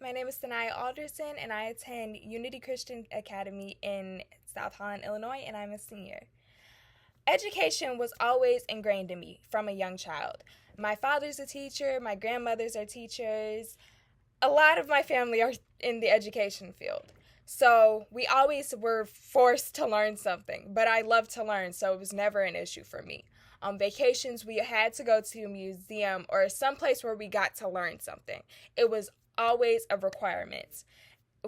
my name is Sanaya Alderson, and I attend Unity Christian Academy in South Holland, Illinois, and I'm a senior. Education was always ingrained in me from a young child. My father's a teacher, my grandmothers are teachers. A lot of my family are in the education field. So we always were forced to learn something, but I love to learn, so it was never an issue for me. On vacations, we had to go to a museum or someplace where we got to learn something. It was always a requirement.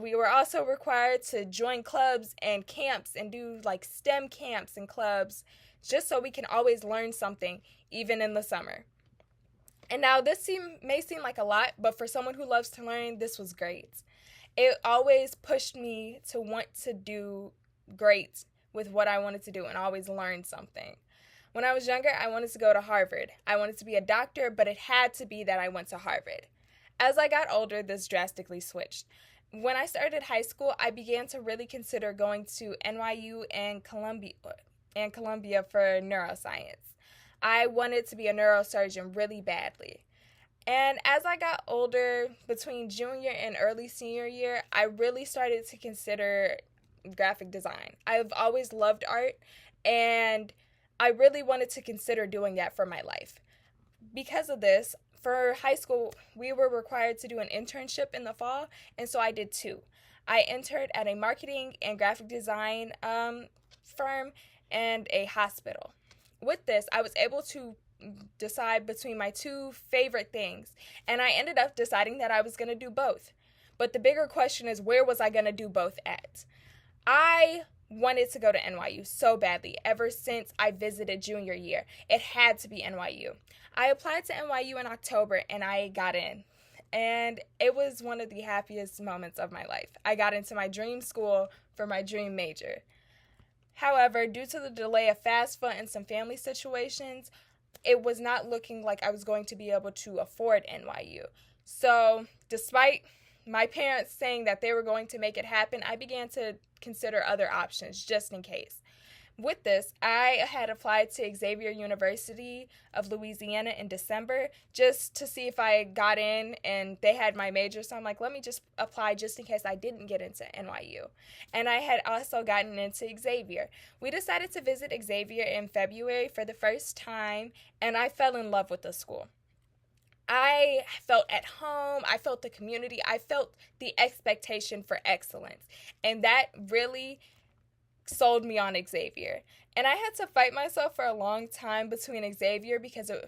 We were also required to join clubs and camps and do like STEM camps and clubs just so we can always learn something, even in the summer. And now may seem like a lot, but for someone who loves to learn, this was great. It always pushed me to want to do great with what I wanted to do and always learn something. When I was younger, I wanted to go to Harvard. I wanted to be a doctor, but it had to be that I went to Harvard. As I got older, this drastically switched. When I started high school, I began to really consider going to NYU and Columbia for neuroscience. I wanted to be a neurosurgeon really badly. And as I got older, between junior and early senior year, I really started to consider graphic design. I've always loved art, and I really wanted to consider doing that for my life. Because of this, for high school, we were required to do an internship in the fall, and so I did two. I interned at a marketing and graphic design firm and a hospital. With this, I was able to decide between my two favorite things, and I ended up deciding that I was going to do both. But the bigger question is, where was I going to do both at? I wanted to go to NYU so badly ever since I visited junior year. It had to be NYU. I applied to NYU in October and I got in. And it was one of the happiest moments of my life. I got into my dream school for my dream major. However, due to the delay of FAFSA and some family situations, it was not looking like I was going to be able to afford NYU. So, despite my parents saying that they were going to make it happen, I began to consider other options just in case. With this, I had applied to Xavier University of Louisiana in December just to see if I got in, and they had my major, so I'm like, let me just apply just in case I didn't get into NYU. And I had also gotten into Xavier. We decided to visit Xavier in February for the first time, and I fell in love with the school. I felt at home, I felt the community, I felt the expectation for excellence, and that really sold me on Xavier. And I had to fight myself for a long time between Xavier because it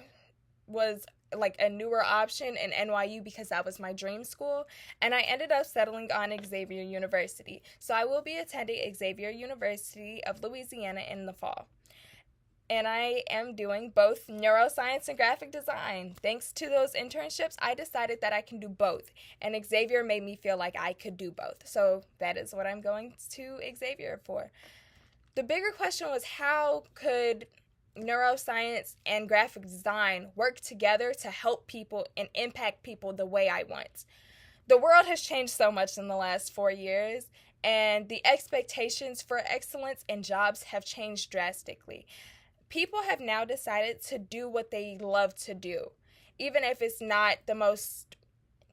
was like a newer option and NYU because that was my dream school, and I ended up settling on Xavier University. So I will be attending Xavier University of Louisiana in the fall. And I am doing both neuroscience and graphic design. Thanks to those internships, I decided that I can do both, and Xavier made me feel like I could do both. So that is what I'm going to Xavier for. The bigger question was, how could neuroscience and graphic design work together to help people and impact people the way I want? The world has changed so much in the last 4 years, and the expectations for excellence in jobs have changed drastically. People have now decided to do what they love to do. Even if it's not the most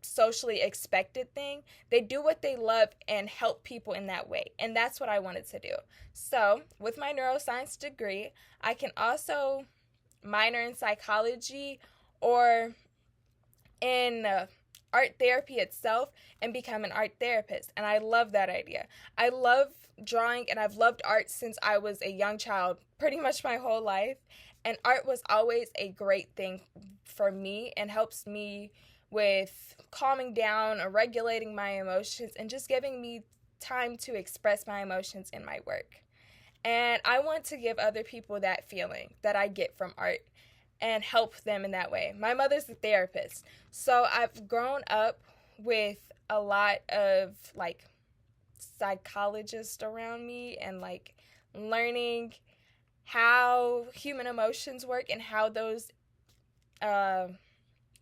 socially expected thing, they do what they love and help people in that way. And that's what I wanted to do. So, with my neuroscience degree, I can also minor in psychology or in art therapy itself and become an art therapist. And I love that idea. I love drawing, and I've loved art since I was a young child, pretty much my whole life. And art was always a great thing for me and helps me with calming down or regulating my emotions and just giving me time to express my emotions in my work. And I want to give other people that feeling that I get from art and help them in that way. My mother's a therapist, so I've grown up with a lot of like psychologists around me and like learning how human emotions work and how those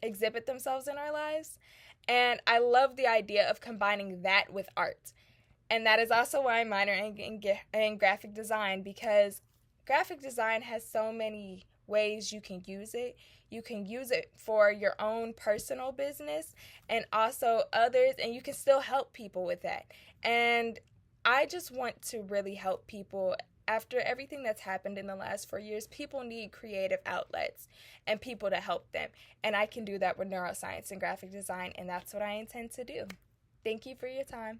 exhibit themselves in our lives. And I love the idea of combining that with art. And that is also why I'm minoring in graphic design, because graphic design has so many ways you can use it. You can use it for your own personal business and also others, and you can still help people with that. And I just want to really help people. After everything that's happened in the last 4 years, people need creative outlets and people to help them. And I can do that with neuroscience and graphic design, and that's what I intend to do. Thank you for your time.